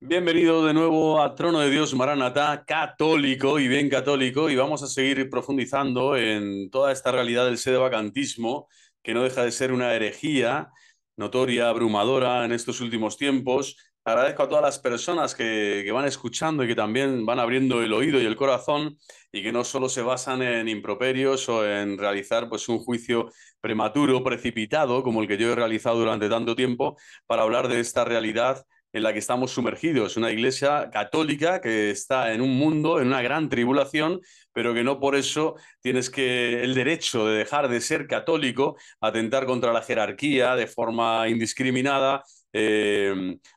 Bienvenido de nuevo a Trono de Dios Maranatá, católico y bien católico, y vamos a seguir profundizando en toda esta realidad del sedevacantismo, que no deja de ser una herejía notoria, abrumadora en estos últimos tiempos. Agradezco a todas las personas que van escuchando y que también van abriendo el oído y el corazón y que no solo se basan en improperios o en realizar pues un juicio prematuro, precipitado, como el que yo he realizado durante tanto tiempo, para hablar de esta realidad en la que estamos sumergidos, una iglesia católica que está en un mundo, en una gran tribulación, pero que no por eso tienes el derecho de dejar de ser católico, atentar contra la jerarquía de forma indiscriminada,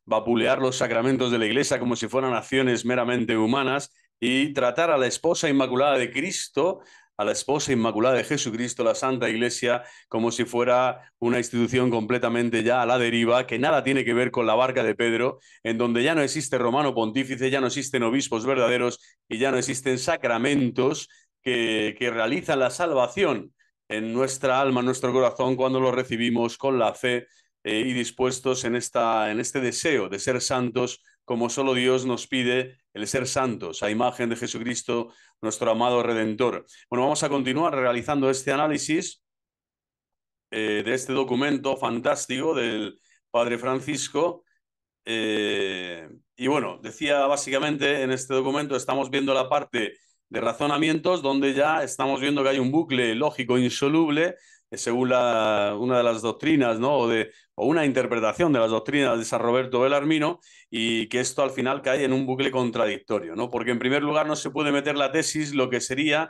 vapulear los sacramentos de la iglesia como si fueran acciones meramente humanas y tratar a la esposa inmaculada de Cristo, a la esposa inmaculada de Jesucristo, la Santa Iglesia, como si fuera una institución completamente ya a la deriva, que nada tiene que ver con la barca de Pedro, en donde ya no existe romano pontífice, ya no existen obispos verdaderos y ya no existen sacramentos que realizan la salvación en nuestra alma, en nuestro corazón, cuando lo recibimos con la fe y dispuestos en este deseo de ser santos, como solo Dios nos pide el ser santos, a imagen de Jesucristo, nuestro amado Redentor. Bueno, vamos a continuar realizando este análisis de este documento fantástico del Padre Francisco. Y bueno, decía básicamente en este documento estamos viendo la parte de razonamientos donde ya estamos viendo que hay un bucle lógico insoluble según una de las doctrinas, ¿no? O una interpretación de las doctrinas de San Roberto Belarmino, y que esto al final cae en un bucle contradictorio, ¿no? Porque en primer lugar no se puede meter en la tesis lo que sería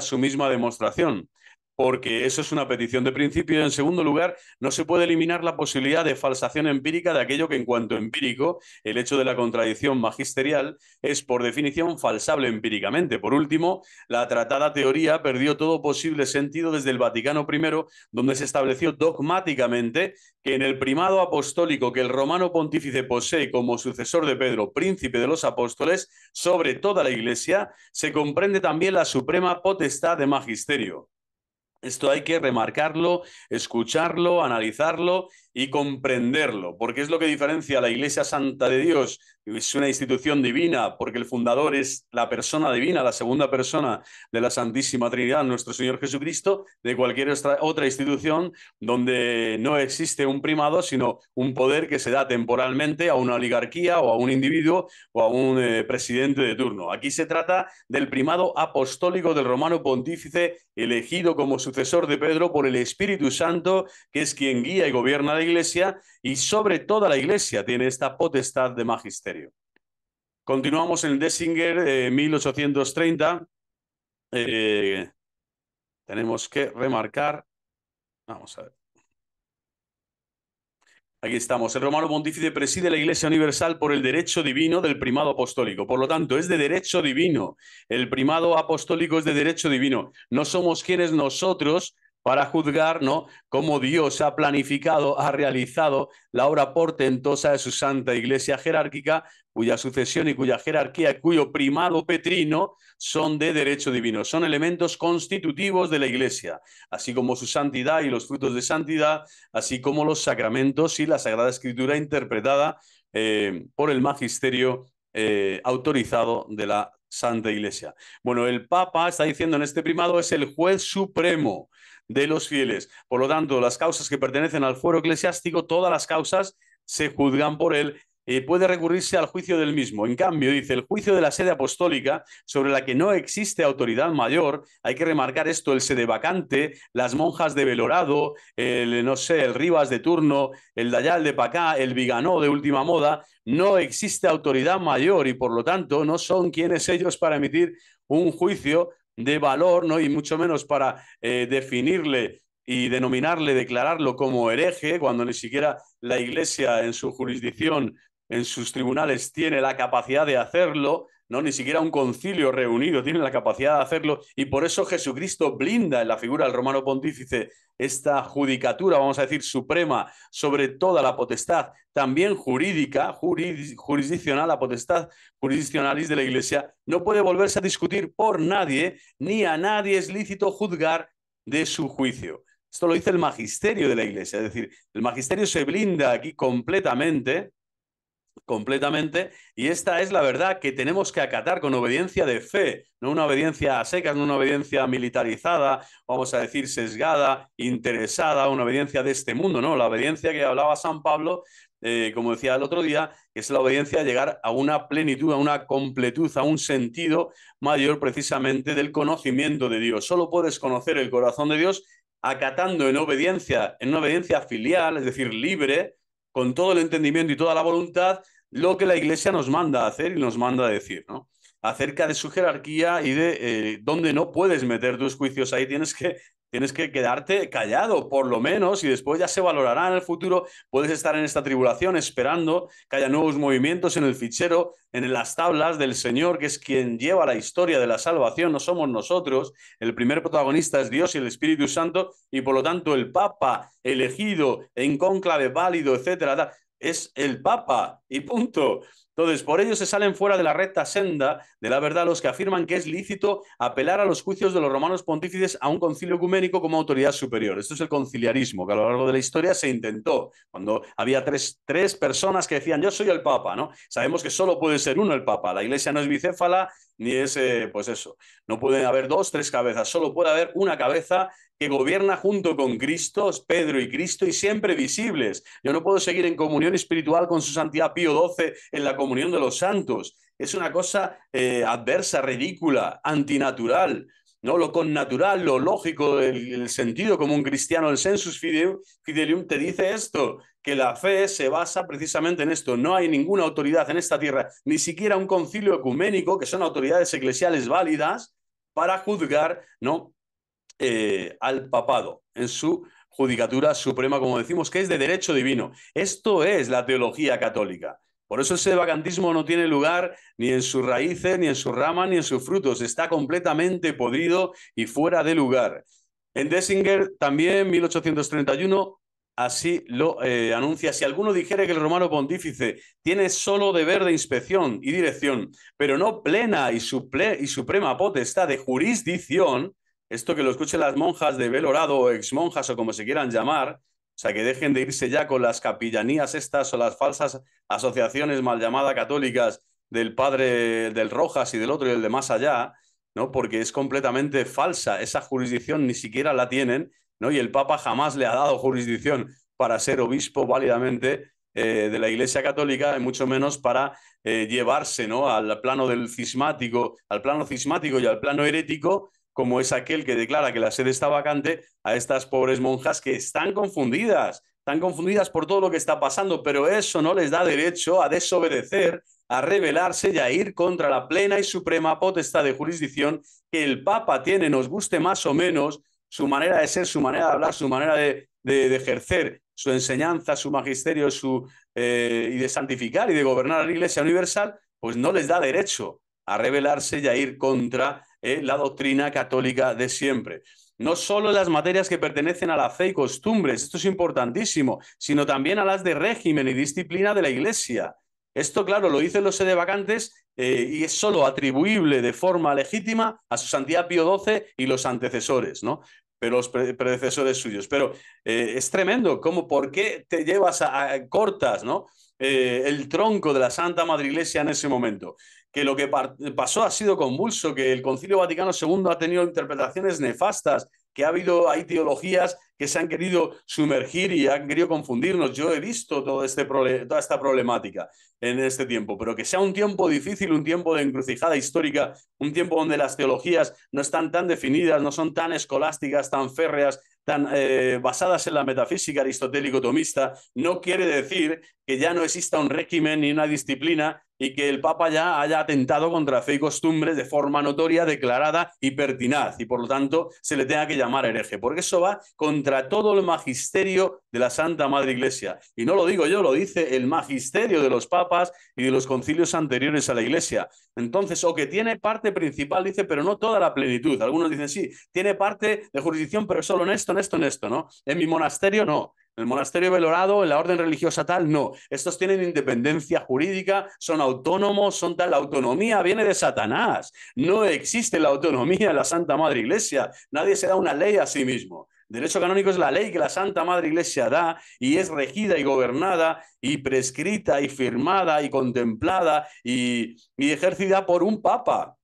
su misma demostración, porque eso es una petición de principio. Y en segundo lugar, no se puede eliminar la posibilidad de falsación empírica de aquello que, en cuanto empírico, el hecho de la contradicción magisterial es por definición falsable empíricamente. Por último, la tratada teoría perdió todo posible sentido desde el Vaticano I, donde se estableció dogmáticamente que en el primado apostólico que el romano pontífice posee como sucesor de Pedro, príncipe de los apóstoles, sobre toda la Iglesia, se comprende también la suprema potestad de magisterio. Esto hay que remarcarlo, escucharlo, analizarlo y comprenderlo, porque es lo que diferencia a la Iglesia Santa de Dios, que es una institución divina, porque el fundador es la persona divina, la segunda persona de la Santísima Trinidad, nuestro Señor Jesucristo, de cualquier otra institución donde no existe un primado, sino un poder que se da temporalmente a una oligarquía o a un individuo o a un presidente de turno. Aquí se trata del primado apostólico del romano pontífice, elegido como sucesor de Pedro por el Espíritu Santo, que es quien guía y gobierna la Iglesia, y sobre toda la Iglesia tiene esta potestad de magisterio. Continuamos en Dessinger, 1830. Eh, tenemos que remarcar, vamos a ver. Aquí estamos. El romano pontífice preside la Iglesia Universal por el derecho divino del primado apostólico. Por lo tanto, es de derecho divino. El primado apostólico es de derecho divino. No somos quienes nosotros para juzgar, ¿no?, cómo Dios ha planificado, ha realizado la obra portentosa de su santa Iglesia jerárquica, cuya sucesión y cuya jerarquía, cuyo primado petrino son de derecho divino. Son elementos constitutivos de la Iglesia, así como su santidad y los frutos de santidad, así como los sacramentos y la Sagrada Escritura interpretada por el magisterio autorizado de la Santa Iglesia. Bueno, el Papa está diciendo en este primado es el juez supremo de los fieles. Por lo tanto, las causas que pertenecen al fuero eclesiástico, todas las causas se juzgan por él. Puede recurrirse al juicio del mismo. En cambio, dice, el juicio de la sede apostólica, sobre la que no existe autoridad mayor, hay que remarcar esto: el sedevacante, las monjas de Belorado, no sé, el Rivas de turno, el Dayal de Pacá, el Viganó de última moda, no existe autoridad mayor y por lo tanto no son quienes ellos para emitir un juicio de valor, ¿no?, y mucho menos para definirle y denominarle, declararlo como hereje, cuando ni siquiera la Iglesia en su jurisdicción, en sus tribunales, tiene la capacidad de hacerlo, ¿no? Ni siquiera un concilio reunido tiene la capacidad de hacerlo, y por eso Jesucristo blinda en la figura del romano pontífice esta judicatura, vamos a decir, suprema sobre toda la potestad, también jurídica, jurisdiccional, la potestad jurisdiccionalis de la Iglesia. No puede volverse a discutir por nadie, ni a nadie es lícito juzgar de su juicio. Esto lo dice el magisterio de la Iglesia, es decir, el magisterio se blinda aquí completamente completamente, y esta es la verdad que tenemos que acatar con obediencia de fe, no una obediencia a secas, no una obediencia militarizada, vamos a decir sesgada, interesada, una obediencia de este mundo, ¿no? La obediencia que hablaba San Pablo, como decía el otro día, es la obediencia a llegar a una plenitud, a una completud, a un sentido mayor precisamente del conocimiento de Dios. Solo puedes conocer el corazón de Dios acatando en una obediencia filial, es decir, libre, con todo el entendimiento y toda la voluntad, lo que la Iglesia nos manda a hacer y nos manda a decir, ¿no? Acerca de su jerarquía y de dónde no puedes meter tus juicios ahí, tienes que quedarte callado, por lo menos, y después ya se valorará en el futuro. Puedes estar en esta tribulación esperando que haya nuevos movimientos en el fichero, en las tablas del Señor, que es quien lleva la historia de la salvación, no somos nosotros. El primer protagonista es Dios y el Espíritu Santo, y por lo tanto el Papa elegido en cónclave válido, etcétera, es el Papa y punto. Entonces, por ello se salen fuera de la recta senda de la verdad los que afirman que es lícito apelar a los juicios de los romanos pontífices a un concilio ecuménico como autoridad superior. Esto es el conciliarismo, que a lo largo de la historia se intentó, cuando había tres personas que decían yo soy el Papa, ¿no? Sabemos que solo puede ser uno el Papa, la Iglesia no es bicéfala, ni es, pues eso, no pueden haber dos, tres cabezas, solo puede haber una cabeza que gobierna junto con Cristo, Pedro y Cristo, y siempre visibles. Yo no puedo seguir en comunión espiritual con su santidad Pío XII en la comunión de los santos. Es una cosa adversa, ridícula, antinatural, ¿no? Lo connatural, lo lógico, el sentido común cristiano, el sensus fidelium te dice esto, que la fe se basa precisamente en esto. No hay ninguna autoridad en esta tierra, ni siquiera un concilio ecuménico, que son autoridades eclesiales válidas, para juzgar, ¿no? Al papado en su judicatura suprema, como decimos, que es de derecho divino. Esto es la teología católica. Por eso el sedevacantismo no tiene lugar ni en sus raíces, ni en sus ramas, ni en sus frutos. Está completamente podrido y fuera de lugar. En Dessinger, también, 1831, así lo anuncia. Si alguno dijere que el romano pontífice tiene solo deber de inspección y dirección, pero no plena y suprema potestad de jurisdicción, esto que lo escuchen las monjas de velo orado o exmonjas o como se quieran llamar, o sea, que dejen de irse ya con las capillanías estas o las falsas asociaciones mal llamadas católicas del padre del Rojas y del otro y el de más allá, ¿no? Porque es completamente falsa. Esa jurisdicción ni siquiera la tienen, ¿no? Y el Papa jamás le ha dado jurisdicción para ser obispo válidamente de la Iglesia Católica, y mucho menos para llevarse, ¿no? Al plano del cismático, al plano cismático y al plano herético, como es aquel que declara que la sede está vacante, a estas pobres monjas que están confundidas por todo lo que está pasando, pero eso no les da derecho a desobedecer, a rebelarse y a ir contra la plena y suprema potestad de jurisdicción que el Papa tiene, nos guste más o menos, su manera de ser, su manera de hablar, su manera de ejercer su enseñanza, su magisterio, y de santificar y de gobernar a la Iglesia Universal, pues no les da derecho a rebelarse y a ir contra la doctrina católica de siempre. No solo en las materias que pertenecen a la fe y costumbres, esto es importantísimo, sino también a las de régimen y disciplina de la Iglesia. Esto, claro, lo dicen los sedevacantes y es solo atribuible de forma legítima a su santidad Pío XII y los antecesores, ¿no? Pero los predecesores suyos. Pero es tremendo, ¿cómo, por qué te llevas cortas, ¿no? El tronco de la Santa Madre Iglesia en ese momento? Que lo que pasó ha sido convulso, que el Concilio Vaticano II ha tenido interpretaciones nefastas, que hay teologías que se han querido sumergir y han querido confundirnos. Yo he visto toda esta problemática en este tiempo, pero que sea un tiempo difícil, un tiempo de encrucijada histórica, un tiempo donde las teologías no están tan definidas, no son tan escolásticas, tan férreas, tan basadas en la metafísica aristotélico-tomista, no quiere decir que ya no exista un régimen ni una disciplina y que el Papa ya haya atentado contra fe y costumbres de forma notoria, declarada y pertinaz, y por lo tanto se le tenga que llamar hereje, porque eso va contra todo el magisterio de la Santa Madre Iglesia. Y no lo digo yo, lo dice el magisterio de los papas y de los concilios anteriores a la Iglesia. Entonces, o que tiene parte principal, dice, pero no toda la plenitud. Algunos dicen, sí, tiene parte de jurisdicción, pero solo en esto, ¿no? En mi monasterio, no. En el monasterio velorado, en la orden religiosa tal, no. Estos tienen independencia jurídica, son autónomos, son tal. La autonomía viene de Satanás. No existe la autonomía en la Santa Madre Iglesia. Nadie se da una ley a sí mismo. Derecho canónico es la ley que la Santa Madre Iglesia da y es regida y gobernada y prescrita y firmada y contemplada y ejercida por un papa.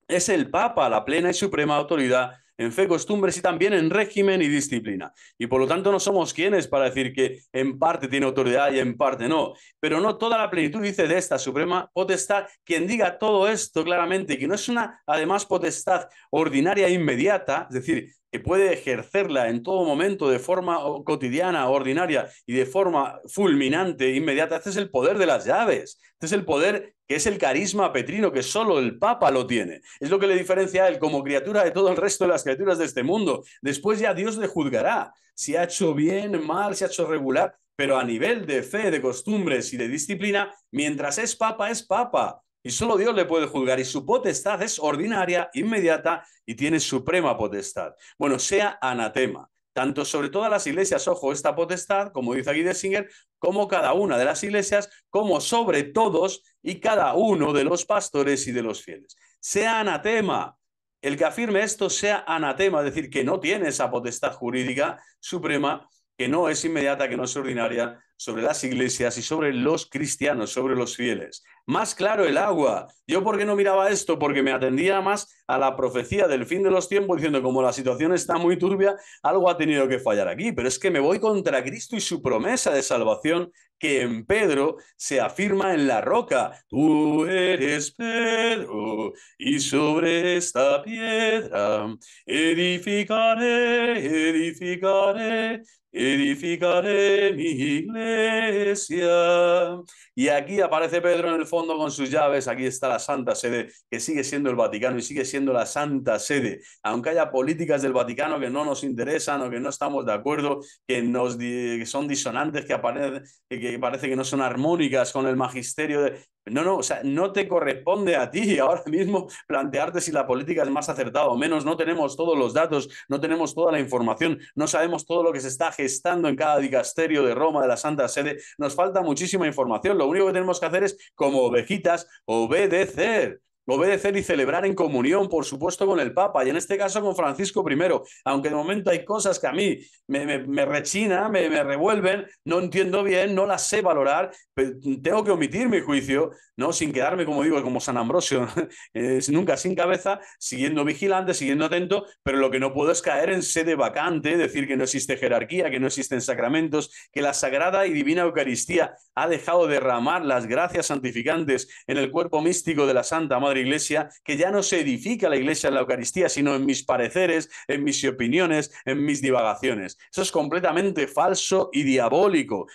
Es el Papa la plena y suprema autoridad en fe, costumbres y también en régimen y disciplina. Y por lo tanto no somos quienes para decir que en parte tiene autoridad y en parte no. Pero no toda la plenitud dice de esta suprema potestad. Quien diga todo esto claramente, que no es una, además, potestad ordinaria e inmediata, es decir, que puede ejercerla en todo momento de forma cotidiana, ordinaria y de forma fulminante, inmediata. Este es el poder de las llaves. Este es el poder que es el carisma petrino, que solo el Papa lo tiene. Es lo que le diferencia a él como criatura de todo el resto de las criaturas de este mundo. Después ya Dios le juzgará si ha hecho bien, mal, si ha hecho regular, pero a nivel de fe, de costumbres y de disciplina, mientras es Papa, es Papa. Y solo Dios le puede juzgar y su potestad es ordinaria, inmediata y tiene suprema potestad. Bueno, sea anatema. Tanto sobre todas las iglesias, ojo, esta potestad, como dice aquí Dessinger, como cada una de las iglesias, como sobre todos y cada uno de los pastores y de los fieles. Sea anatema. El que afirme esto sea anatema, es decir, que no tiene esa potestad jurídica suprema, que no es inmediata, que no es ordinaria, sobre las iglesias y sobre los cristianos, sobre los fieles. Más claro el agua. ¿Yo por qué no miraba esto? Porque me atendía más a la profecía del fin de los tiempos, diciendo como la situación está muy turbia, algo ha tenido que fallar aquí. Pero es que me voy contra Cristo y su promesa de salvación, que en Pedro se afirma en la roca. Tú eres Pedro, y sobre esta piedra edificaré mi iglesia. Y aquí aparece Pedro en el fondo con sus llaves. Aquí está la Santa Sede, que sigue siendo el Vaticano y sigue siendo la Santa Sede. Aunque haya políticas del Vaticano que no nos interesan o que no estamos de acuerdo, que son disonantes, que parece que no son armónicas con el magisterio de... No, o sea, no te corresponde a ti ahora mismo plantearte si la política es más acertada o menos. No tenemos todos los datos, no tenemos toda la información, no sabemos todo lo que se está gestando en cada dicasterio de Roma, de la Santa Sede. Nos falta muchísima información. Lo único que tenemos que hacer es, como ovejitas, obedecer. Obedecer y celebrar en comunión, por supuesto, con el Papa, y en este caso con Francisco I, aunque de momento hay cosas que a mí me rechinan, me revuelven, no entiendo bien, no las sé valorar, pero tengo que omitir mi juicio, ¿no? Sin quedarme, como digo, como San Ambrosio, nunca sin cabeza, siguiendo vigilante, siguiendo atento, pero lo que no puedo es caer en sede vacante, decir que no existe jerarquía, que no existen sacramentos, que la Sagrada y Divina Eucaristía ha dejado derramar las gracias santificantes en el cuerpo místico de la Santa Madre Iglesia, que ya no se edifica la Iglesia en la Eucaristía, sino en mis pareceres, en mis opiniones, en mis divagaciones. Eso es completamente falso y diabólico,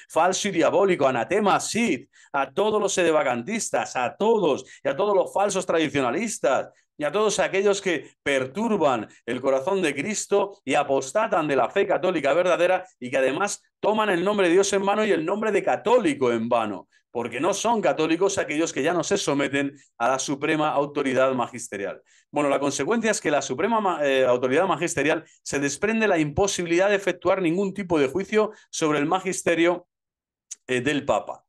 anatema sit, a todos los sedevacantistas, a todos y a todos los falsos tradicionalistas y a todos aquellos que perturban el corazón de Cristo y apostatan de la fe católica verdadera y que además toman el nombre de Dios en vano y el nombre de católico en vano, porque no son católicos aquellos que ya no se someten a la suprema autoridad magisterial. Bueno, la consecuencia es que la suprema autoridad magisterial se desprende la imposibilidad de efectuar ningún tipo de juicio sobre el magisterio del Papa.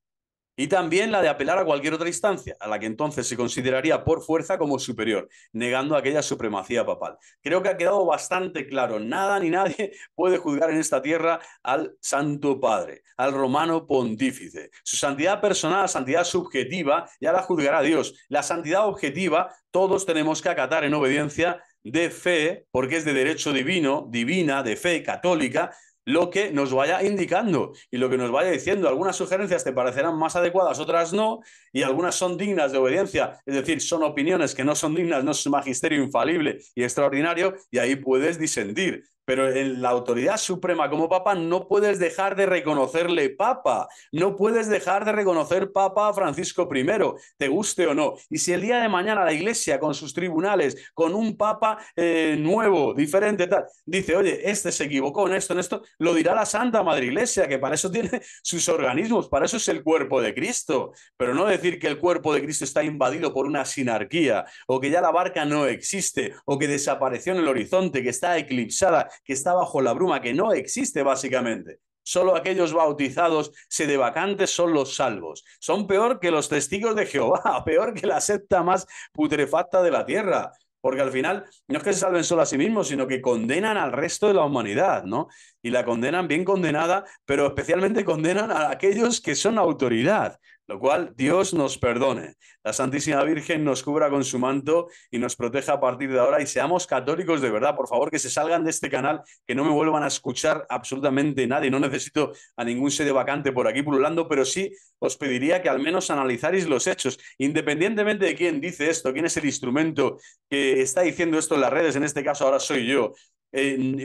Y también la de apelar a cualquier otra instancia, a la que entonces se consideraría por fuerza como superior, negando aquella supremacía papal. Creo que ha quedado bastante claro. Nada ni nadie puede juzgar en esta tierra al Santo Padre, al Romano Pontífice. Su santidad personal, santidad subjetiva, ya la juzgará Dios. La santidad objetiva, todos tenemos que acatar en obediencia de fe, porque es de derecho divino, divina, de fe católica, lo que nos vaya indicando y lo que nos vaya diciendo. Algunas sugerencias te parecerán más adecuadas, otras no, y algunas son dignas de obediencia, es decir, son opiniones que no son dignas, no es un magisterio infalible y extraordinario, y ahí puedes disentir. Pero en la autoridad suprema como Papa no puedes dejar de reconocerle Papa, no puedes dejar de reconocer Papa a Francisco I, te guste o no. Y si el día de mañana la Iglesia con sus tribunales, con un Papa nuevo, diferente, tal, dice, oye, este se equivocó en esto, lo dirá la Santa Madre Iglesia, que para eso tiene sus organismos, para eso es el cuerpo de Cristo, pero no decir que el cuerpo de Cristo está invadido por una sinarquía, o que ya la barca no existe, o que desapareció en el horizonte, que está eclipsada, que está bajo la bruma, que no existe básicamente. Solo aquellos bautizados sedevacantes son los salvos. Son peor que los testigos de Jehová, peor que la secta más putrefacta de la tierra. porque al final no es que se salven solo a sí mismos, sino que condenan al resto de la humanidad, ¿no? Y la condenan bien condenada, pero especialmente condenan a aquellos que son autoridad, lo cual Dios nos perdone. La Santísima Virgen nos cubra con su manto y nos proteja a partir de ahora y seamos católicos de verdad. Por favor, que se salgan de este canal, que no me vuelvan a escuchar absolutamente nadie. No necesito a ningún sede vacante por aquí pululando, pero sí os pediría que al menos analizarais los hechos, independientemente de quién dice esto, quién es el instrumento que está diciendo esto en las redes, en este caso ahora soy yo,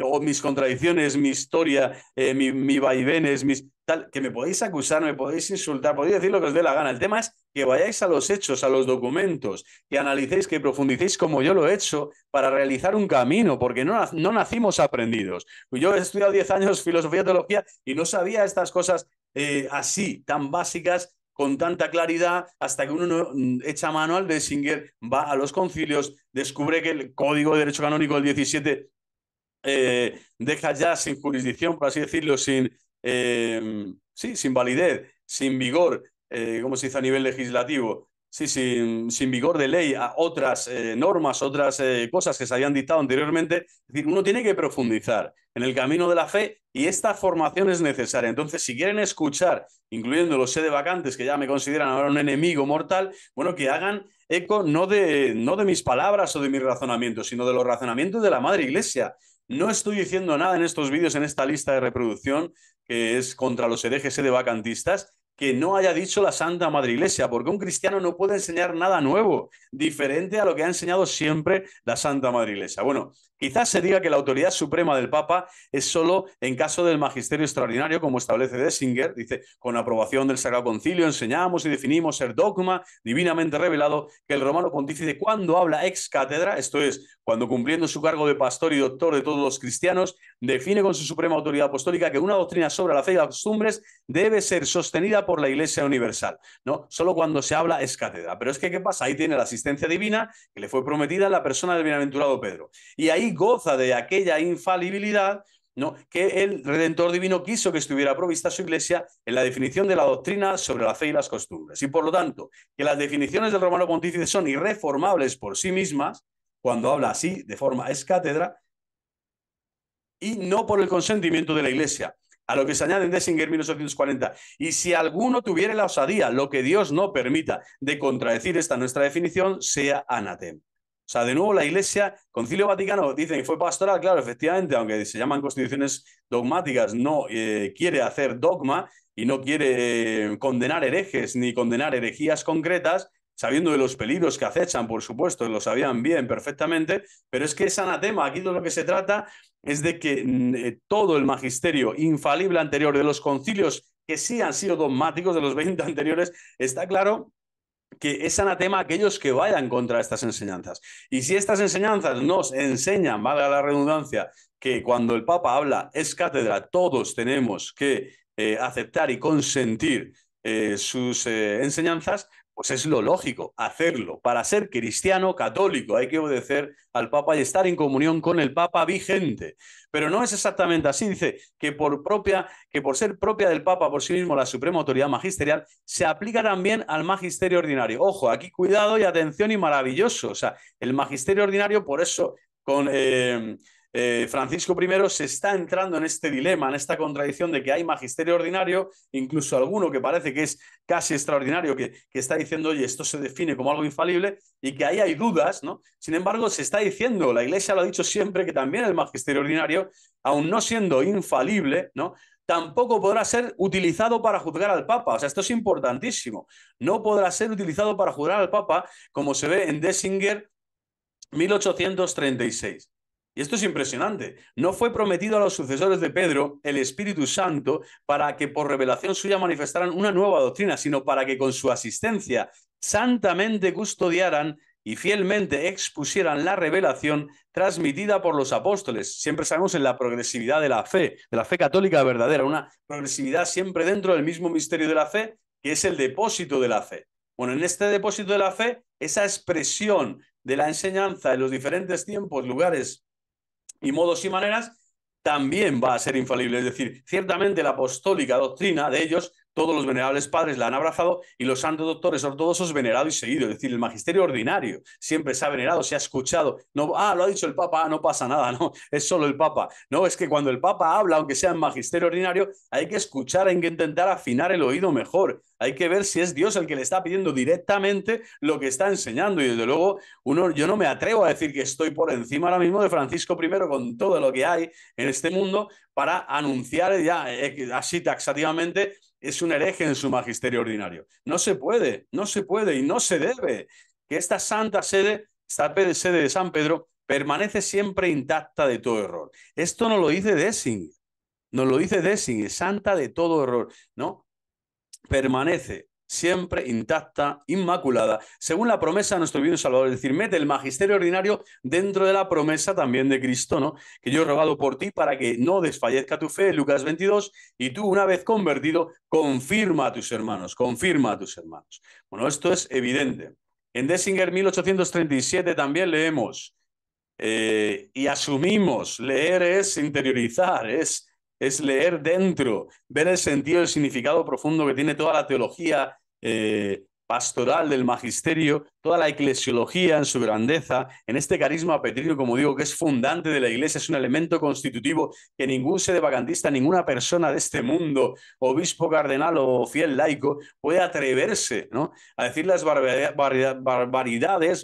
o mis contradicciones, mi historia, mi vaivenes, tal, que me podéis acusar, me podéis insultar, podéis decir lo que os dé la gana. El tema es que vayáis a los hechos, a los documentos, que analicéis, que profundicéis como yo lo he hecho para realizar un camino, porque no nacimos aprendidos. Yo he estudiado 10 años filosofía y teología y no sabía estas cosas así, tan básicas, con tanta claridad, hasta que uno no echa mano al Dessinger, va a los concilios, descubre que el Código de Derecho Canónico del 17 deja ya sin jurisdicción, por así decirlo, sin validez, sin vigor, ¿cómo se dice a nivel legislativo? Sí, sin vigor de ley a otras normas, otras cosas que se habían dictado anteriormente. Es decir, uno tiene que profundizar en el camino de la fe y esta formación es necesaria. Entonces, si quieren escuchar, incluyendo los sede vacantes, que ya me consideran ahora un enemigo mortal, bueno, que hagan eco no de mis palabras o de mis razonamientos, sino de los razonamientos de la Madre Iglesia. No estoy diciendo nada en estos vídeos, en esta lista de reproducción, que es contra los herejes sedevacantistas, que no haya dicho la Santa Madre Iglesia, porque un cristiano no puede enseñar nada nuevo, diferente a lo que ha enseñado siempre la Santa Madre Iglesia. Bueno, quizás se diga que la autoridad suprema del Papa es solo en caso del magisterio extraordinario, como establece Dessinger, dice, con aprobación del Sagrado Concilio, enseñamos y definimos ser dogma divinamente revelado que el romano pontífice, cuando habla ex cátedra, esto es, cuando cumpliendo su cargo de pastor y doctor de todos los cristianos, define con su suprema autoridad apostólica que una doctrina sobre la fe y las costumbres debe ser sostenida por la Iglesia Universal, ¿no? Solo cuando se habla es cátedra. Pero es que, ¿qué pasa? Ahí tiene la asistencia divina que le fue prometida a la persona del bienaventurado Pedro. Y ahí goza de aquella infalibilidad, ¿no?, que el Redentor Divino quiso que estuviera provista su Iglesia en la definición de la doctrina sobre la fe y las costumbres. Y por lo tanto, que las definiciones del Romano Pontífice son irreformables por sí mismas, cuando habla así, de forma ex cátedra, y no por el consentimiento de la Iglesia. A lo que se añade en Dessinger 1840. Y si alguno tuviere la osadía, lo que Dios no permita, de contradecir esta nuestra definición, sea anatema. O sea, de nuevo la Iglesia, Concilio Vaticano, dicen que fue pastoral, claro, efectivamente, aunque se llaman constituciones dogmáticas, no quiere hacer dogma y no quiere condenar herejes ni condenar herejías concretas, sabiendo de los peligros que acechan, por supuesto, lo sabían bien, perfectamente, pero es que es anatema. Aquí de lo que se trata es de que todo el magisterio infalible anterior de los concilios, que sí han sido dogmáticos, de los 20 anteriores, está claro que es anatema a aquellos que vayan contra estas enseñanzas. Y si estas enseñanzas nos enseñan, valga la redundancia, que cuando el Papa habla es cátedra, todos tenemos que aceptar y consentir sus enseñanzas, pues es lo lógico, hacerlo. Para ser cristiano católico hay que obedecer al Papa y estar en comunión con el Papa vigente. Pero no es exactamente así. Dice que por ser propia del Papa por sí mismo la suprema autoridad magisterial, se aplica también al magisterio ordinario. Ojo, aquí cuidado y atención y maravilloso. O sea, el magisterio ordinario, por eso con Francisco I se está entrando en este dilema, en esta contradicción de que hay magisterio ordinario, incluso alguno que parece que es casi extraordinario, que está diciendo, oye, esto se define como algo infalible, y que ahí hay dudas, ¿no? Sin embargo, se está diciendo, la Iglesia lo ha dicho siempre, que también el magisterio ordinario, aun no siendo infalible, ¿no?, tampoco podrá ser utilizado para juzgar al Papa. O sea, esto es importantísimo. No podrá ser utilizado para juzgar al Papa, como se ve en Dessinger 1836. Y esto es impresionante. No fue prometido a los sucesores de Pedro el Espíritu Santo para que por revelación suya manifestaran una nueva doctrina, sino para que con su asistencia santamente custodiaran y fielmente expusieran la revelación transmitida por los apóstoles. Siempre sabemos en la progresividad de la fe católica verdadera, una progresividad siempre dentro del mismo misterio de la fe, que es el depósito de la fe. Bueno, en este depósito de la fe, esa expresión de la enseñanza en los diferentes tiempos, lugares y modos y maneras, también va a ser infalible. Es decir, ciertamente la apostólica doctrina de ellos todos los venerables padres la han abrazado y los santos doctores ortodoxos venerado y seguido. Es decir, el magisterio ordinario siempre se ha venerado, se ha escuchado. No, lo ha dicho el Papa, no pasa nada, no, es solo el Papa. No, es que cuando el Papa habla, aunque sea en magisterio ordinario, hay que escuchar, hay que intentar afinar el oído mejor. Hay que ver si es Dios el que le está pidiendo directamente lo que está enseñando. Y desde luego, yo no me atrevo a decir que estoy por encima ahora mismo de Francisco I con todo lo que hay en este mundo para anunciar ya así taxativamente es un hereje en su magisterio ordinario. No se puede y no se debe. Que esta santa sede, esta sede de San Pedro, permanece siempre intacta de todo error. Esto no lo dice Dessing, nos lo dice Dessing, santa de todo error, ¿no? Permanece siempre intacta, inmaculada, según la promesa de nuestro divino Salvador. Es decir, mete el magisterio ordinario dentro de la promesa también de Cristo, ¿no? Que yo he rogado por ti para que no desfallezca tu fe, Lucas 22, y tú, una vez convertido, confirma a tus hermanos, confirma a tus hermanos. Bueno, esto es evidente. En Dessinger 1837 también leemos, y asumimos, leer es interiorizar, es leer dentro, ver el sentido, el significado profundo que tiene toda la teología pastoral del magisterio, toda la eclesiología en su grandeza, en este carisma petrino, como digo, que es fundante de la Iglesia, es un elemento constitutivo que ningún sedevacantista, ninguna persona de este mundo, obispo, cardenal o fiel laico, puede atreverse, ¿no?, a decir las barbaridades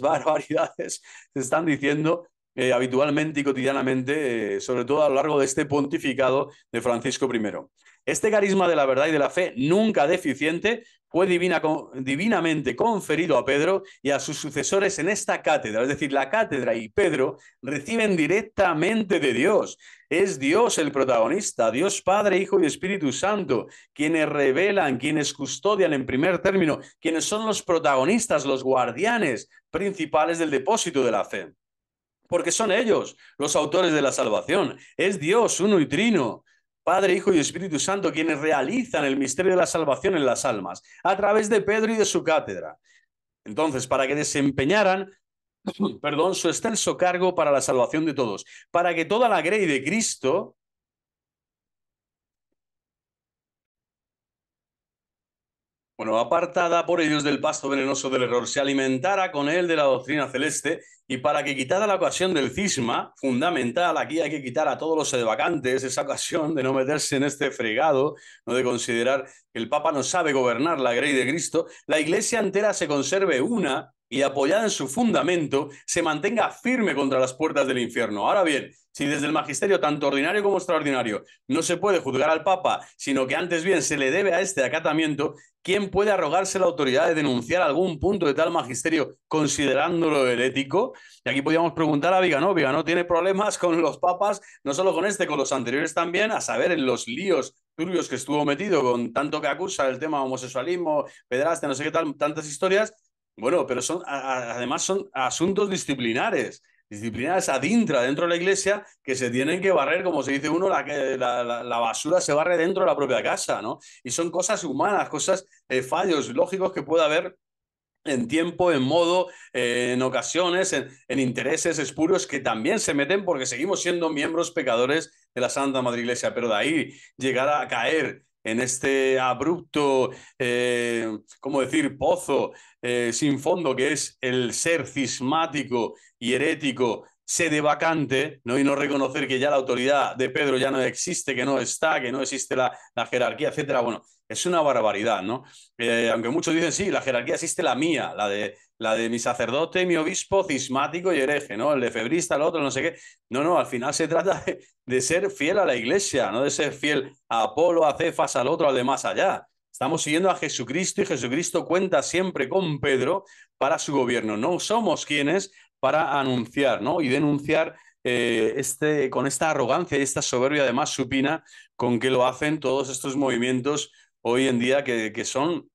que se están diciendo habitualmente y cotidianamente, sobre todo a lo largo de este pontificado de Francisco I. Este carisma de la verdad y de la fe, nunca deficiente, fue divinamente conferido a Pedro y a sus sucesores en esta cátedra. Es decir, la cátedra y Pedro reciben directamente de Dios. Es Dios el protagonista, Dios Padre, Hijo y Espíritu Santo, quienes revelan, quienes custodian en primer término, quienes son los protagonistas, los guardianes principales del depósito de la fe. Porque son ellos los autores de la salvación. Es Dios uno y trino, Padre, Hijo y Espíritu Santo, quienes realizan el misterio de la salvación en las almas, a través de Pedro y de su cátedra. Entonces, para que desempeñaran, su excelso cargo para la salvación de todos, para que toda la grey de Cristo, apartada por ellos del pasto venenoso del error, se alimentara con él de la doctrina celeste, y para que quitara la ocasión del cisma, fundamental, aquí hay que quitar a todos los sedevacantes esa ocasión de no meterse en este fregado, no de considerar que el Papa no sabe gobernar la grey de Cristo, la Iglesia entera se conserve una y apoyada en su fundamento, se mantenga firme contra las puertas del infierno. Ahora bien, si desde el magisterio, tanto ordinario como extraordinario, no se puede juzgar al Papa, sino que antes bien se le debe a este acatamiento, ¿quién puede arrogarse la autoridad de denunciar algún punto de tal magisterio considerándolo herético? Y aquí podríamos preguntar a Viganó. Viganó tiene problemas con los papas, no solo con este, con los anteriores también, a saber, en los líos turbios que estuvo metido, con tanto que acusa el tema homosexualismo, pederastia, no sé qué tal, tantas historias. Bueno, pero además son asuntos disciplinares adintra dentro de la Iglesia, que se tienen que barrer, como se dice uno, la basura se barre dentro de la propia casa, ¿no? Y son cosas humanas, cosas, fallos lógicos que puede haber en tiempo, en modo, en ocasiones, en intereses espurios que también se meten porque seguimos siendo miembros pecadores de la Santa Madre Iglesia. Pero de ahí llegar a caer en este abrupto, ¿cómo decir?, pozo sin fondo que es el ser cismático y herético sedevacante, ¿no? Y no reconocer que ya la autoridad de Pedro ya no existe, que no está, que no existe la jerarquía, etcétera. Bueno, es una barbaridad, ¿no? Aunque muchos dicen, sí, la jerarquía existe, la mía, la de mi sacerdote, mi obispo, cismático y hereje, ¿no? El lefebrista, el otro, no sé qué. No, al final se trata de ser fiel a la Iglesia, no de ser fiel a Apolo, a Cefas, al otro, al de más allá. Estamos siguiendo a Jesucristo y Jesucristo cuenta siempre con Pedro para su gobierno. No somos quienes para anunciar, ¿no?, y denunciar con esta arrogancia y esta soberbia además supina con que lo hacen todos estos movimientos hoy en día que son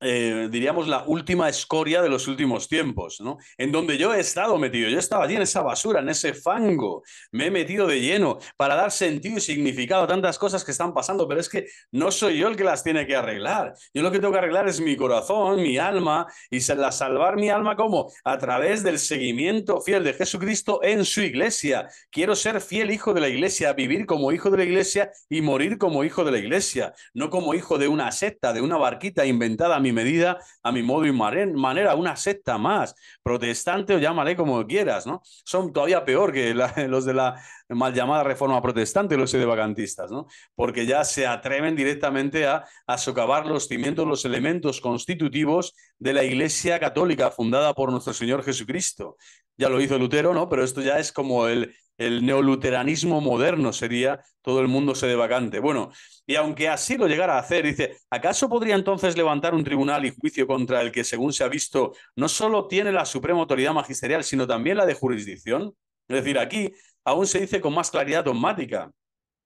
diríamos, la última escoria de los últimos tiempos, ¿no? En donde yo he estado metido, yo estaba allí en esa basura, en ese fango, me he metido de lleno para dar sentido y significado a tantas cosas que están pasando, pero es que no soy yo el que las tiene que arreglar. Yo lo que tengo que arreglar es mi corazón, mi alma, y salvar mi alma, ¿cómo? A través del seguimiento fiel de Jesucristo en su iglesia. Quiero ser fiel hijo de la iglesia, vivir como hijo de la iglesia y morir como hijo de la iglesia, no como hijo de una secta, de una barquita inventada a mi medida, a mi modo y manera, una secta más, protestante o llámale como quieras, ¿no? Son todavía peor que los de la mal llamada reforma protestante, los sedevacantistas, ¿no? Porque ya se atreven directamente a socavar los cimientos, los elementos constitutivos de la Iglesia Católica fundada por nuestro Señor Jesucristo. Ya lo hizo Lutero, ¿no? Pero esto ya es como el neoluteranismo moderno, sería todo el mundo sedevacante. Bueno, y aunque así lo llegara a hacer, dice, ¿acaso podría entonces levantar un tribunal y juicio contra el que, según se ha visto, no solo tiene la suprema autoridad magisterial, sino también la de jurisdicción? Es decir, aquí aún se dice con más claridad dogmática.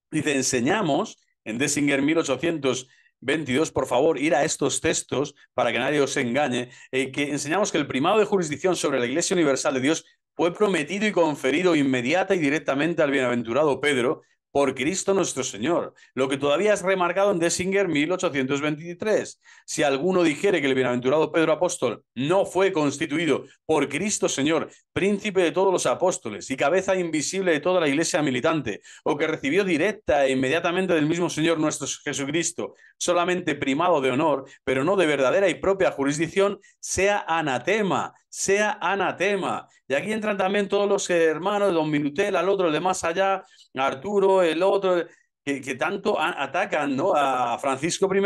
Dice, enseñamos en Dessinger 1822, por favor, ir a estos textos para que nadie os engañe, que enseñamos que el primado de jurisdicción sobre la Iglesia Universal de Dios fue prometido y conferido inmediata y directamente al bienaventurado Pedro por Cristo nuestro Señor, lo que todavía es remarcado en Dessinger 1823. Si alguno dijere que el bienaventurado Pedro apóstol no fue constituido por Cristo Señor, príncipe de todos los apóstoles y cabeza invisible de toda la iglesia militante, o que recibió directa e inmediatamente del mismo Señor nuestro Jesucristo, solamente primado de honor, pero no de verdadera y propia jurisdicción, sea anatema, sea anatema. Y aquí entran también todos los hermanos, don Minutel, al otro, el de más allá, Arturo, el otro, que tanto atacan, ¿no?, a Francisco I,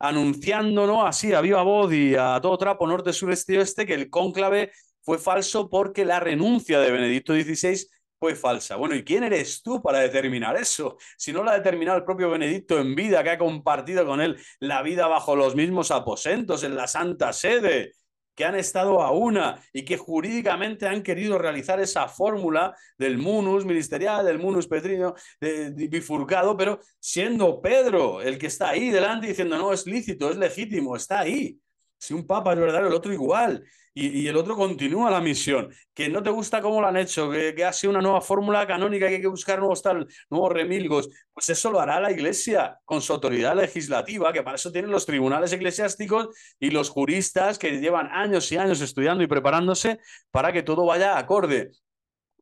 anunciando, ¿no?, así a viva voz y a todo trapo, norte, sur, este y oeste, que el cónclave fue falso porque la renuncia de Benedicto XVI fue falsa. Bueno, ¿y quién eres tú para determinar eso? Si no la ha determinado el propio Benedicto en vida, que ha compartido con él la vida bajo los mismos aposentos en la Santa Sede, que han estado a una y que jurídicamente han querido realizar esa fórmula del munus ministerial, del munus petrino bifurcado, pero siendo Pedro el que está ahí delante diciendo no, es lícito, es legítimo, está ahí. Si un papa es verdadero, el otro igual. Y el otro continúa la misión. Que no te gusta cómo lo han hecho, que ha sido una nueva fórmula canónica, que hay que buscar nuevos remilgos. Pues eso lo hará la Iglesia con su autoridad legislativa, que para eso tienen los tribunales eclesiásticos y los juristas que llevan años y años estudiando y preparándose para que todo vaya acorde.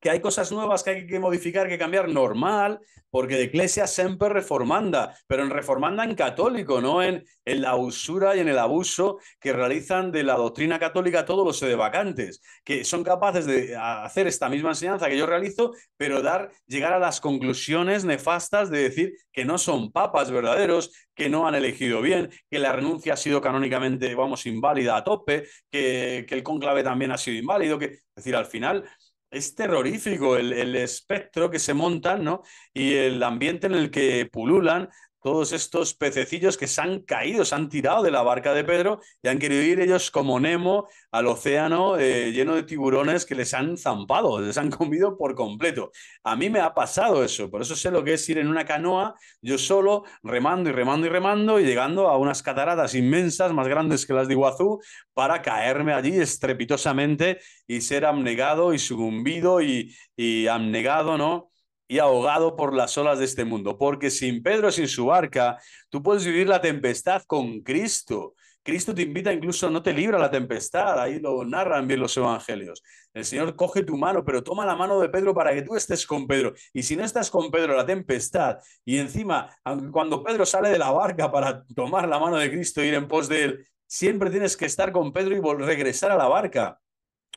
Que hay cosas nuevas que hay que modificar, que cambiar, normal, porque de Iglesia siempre reformanda, pero en reformanda en católico, no en la usura y en el abuso que realizan de la doctrina católica todos los sedevacantes, que son capaces de hacer esta misma enseñanza que yo realizo, pero llegar a las conclusiones nefastas de decir que no son papas verdaderos, que no han elegido bien, que la renuncia ha sido canónicamente, vamos, inválida a tope, que el cónclave también ha sido inválido, es decir, al final es terrorífico el espectro que se montan, ¿no? Y el ambiente en el que pululan todos estos pececillos que se han caído, se han tirado de la barca de Pedro y han querido ir ellos como Nemo al océano lleno de tiburones que les han zampado, les han comido por completo. A mí me ha pasado eso, por eso sé lo que es ir en una canoa, yo solo, remando y remando y remando y llegando a unas cataratas inmensas, más grandes que las de Iguazú, para caerme allí estrepitosamente y ser abnegado y sucumbido y abnegado, ¿no?, y ahogado por las olas de este mundo. Porque sin Pedro, sin su barca, tú puedes vivir la tempestad con Cristo. Cristo te invita, incluso no te libra la tempestad, ahí lo narran bien los evangelios. El Señor coge tu mano, pero toma la mano de Pedro para que tú estés con Pedro. Y si no estás con Pedro, la tempestad, y encima, cuando Pedro sale de la barca para tomar la mano de Cristo e ir en pos de él, siempre tienes que estar con Pedro y regresar a la barca.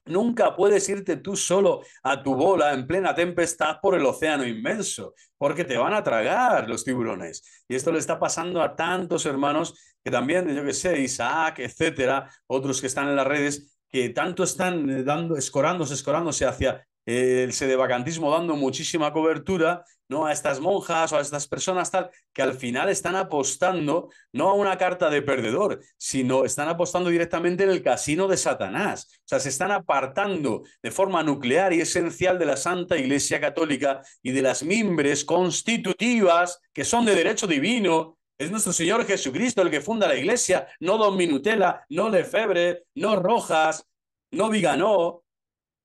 Nunca puedes irte tú solo a tu bola en plena tempestad por el océano inmenso, porque te van a tragar los tiburones. Y esto le está pasando a tantos hermanos que también, yo que sé, Isaac, etcétera, otros que están en las redes, que tanto están escorándose hacia el sedevacantismo, dando muchísima cobertura, ¿no?, a estas monjas o a estas personas tal, que al final están apostando no a una carta de perdedor, sino están apostando directamente en el casino de Satanás. O sea, se están apartando de forma nuclear y esencial de la Santa Iglesia Católica y de las mimbres constitutivas que son de derecho divino, Es nuestro Señor Jesucristo el que funda la iglesia, no Don Minutela, no Lefebvre, no Rojas, no Viganó.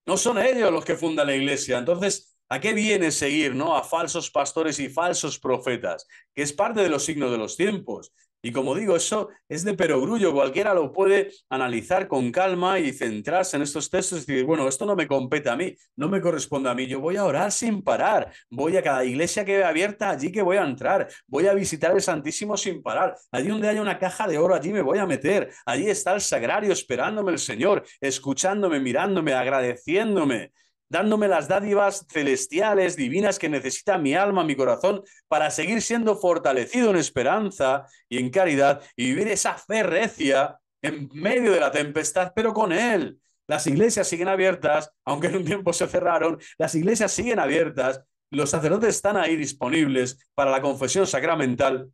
No son ellos los que fundan la iglesia. Entonces, ¿a qué viene seguir, no? A falsos pastores y falsos profetas, que es parte de los signos de los tiempos. Y como digo, eso es de perogrullo. Cualquiera lo puede analizar con calma y centrarse en estos textos y decir, bueno, esto no me compete a mí, no me corresponde a mí. Yo voy a orar sin parar. Voy a cada iglesia que vea abierta, allí que voy a entrar. Voy a visitar el Santísimo sin parar. Allí donde haya una caja de oro, allí me voy a meter. Allí está el sagrario esperándome el Señor, escuchándome, mirándome, agradeciéndome, dándome las dádivas celestiales, divinas que necesita mi alma, mi corazón, para seguir siendo fortalecido en esperanza y en caridad y vivir esa fe recia en medio de la tempestad, pero con Él. Las iglesias siguen abiertas, aunque en un tiempo se cerraron, las iglesias siguen abiertas, los sacerdotes están ahí disponibles para la confesión sacramental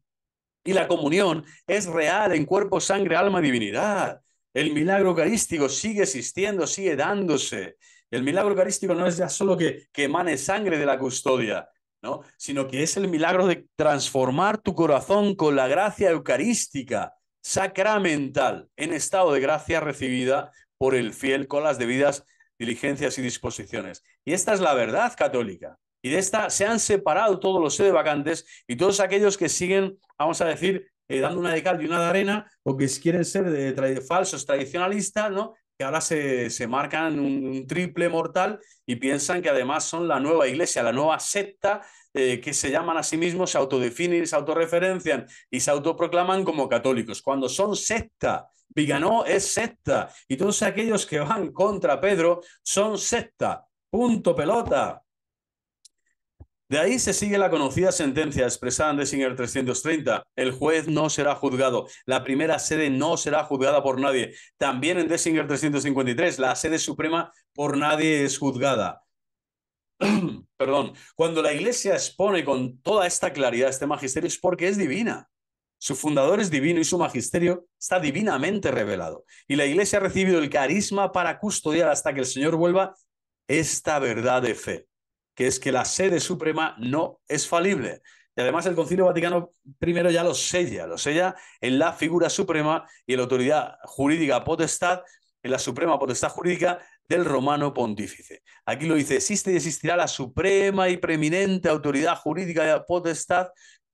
y la comunión es real en cuerpo, sangre, alma, divinidad. El milagro eucarístico sigue existiendo, sigue dándose. El milagro eucarístico no es ya solo que emane sangre de la custodia, ¿no? Sino que es el milagro de transformar tu corazón con la gracia eucarística, sacramental, en estado de gracia recibida por el fiel con las debidas diligencias y disposiciones. Y esta es la verdad católica. Y de esta se han separado todos los sedevacantes y todos aquellos que siguen, vamos a decir, dando una de cal y una de arena, o que quieren ser falsos tradicionalistas, ¿no? Que ahora se marcan un triple mortal y piensan que además son la nueva iglesia, la nueva secta, que se llaman a sí mismos, se autodefinen, se autorreferencian y se autoproclaman como católicos, cuando son secta. Viganó es secta y todos aquellos que van contra Pedro son secta. Punto pelota. De ahí se sigue la conocida sentencia expresada en Dessinger 330. El juez no será juzgado. La primera sede no será juzgada por nadie. También en Dessinger 353, la sede suprema por nadie es juzgada. Perdón. Cuando la Iglesia expone con toda esta claridad este magisterio es porque es divina. Su fundador es divino y su magisterio está divinamente revelado. Y la Iglesia ha recibido el carisma para custodiar hasta que el Señor vuelva esta verdad de fe, que es que la sede suprema no es falible. Y además el Concilio Vaticano I ya lo sella en la figura suprema y en la autoridad jurídica potestad, en la suprema potestad jurídica del romano pontífice. Aquí lo dice, existe y existirá la suprema y preeminente autoridad jurídica de potestad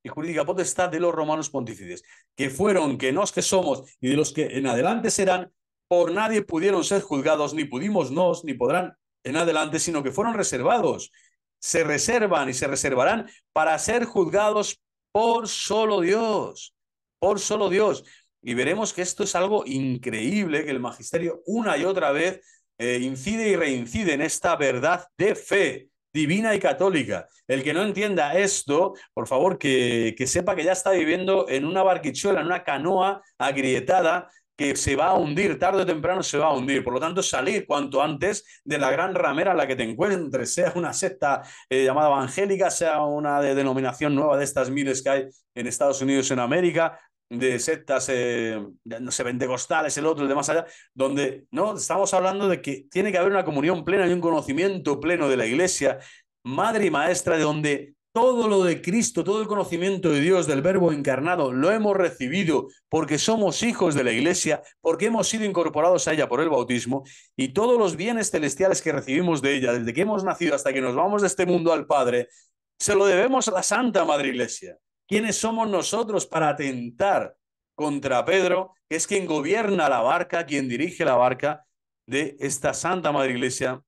y jurídica potestad de los romanos pontífices, que fueron, que nos que somos y de los que en adelante serán, por nadie pudieron ser juzgados, ni pudimos nos, ni podrán en adelante, sino que fueron reservados. Se reservan y se reservarán para ser juzgados por solo Dios, por solo Dios. Y veremos que esto es algo increíble, que el magisterio una y otra vez incide y reincide en esta verdad de fe divina y católica. El que no entienda esto, por favor, que sepa que ya está viviendo en una barquichuela, en una canoa agrietada, que se va a hundir, tarde o temprano se va a hundir. Por lo tanto, salir cuanto antes de la gran ramera en la que te encuentres, sea una secta llamada evangélica, sea una denominación nueva de estas miles que hay en Estados Unidos, en América, de sectas, no sé, pentecostales, el otro, el de más allá, donde no estamos hablando de que tiene que haber una comunión plena y un conocimiento pleno de la Iglesia, madre y maestra, de donde todo lo de Cristo, todo el conocimiento de Dios, del Verbo encarnado, lo hemos recibido porque somos hijos de la Iglesia, porque hemos sido incorporados a ella por el bautismo, y todos los bienes celestiales que recibimos de ella, desde que hemos nacido hasta que nos vamos de este mundo al Padre, se lo debemos a la Santa Madre Iglesia. ¿Quiénes somos nosotros para atentar contra Pedro, que es quien gobierna la barca, quien dirige la barca de esta Santa Madre Iglesia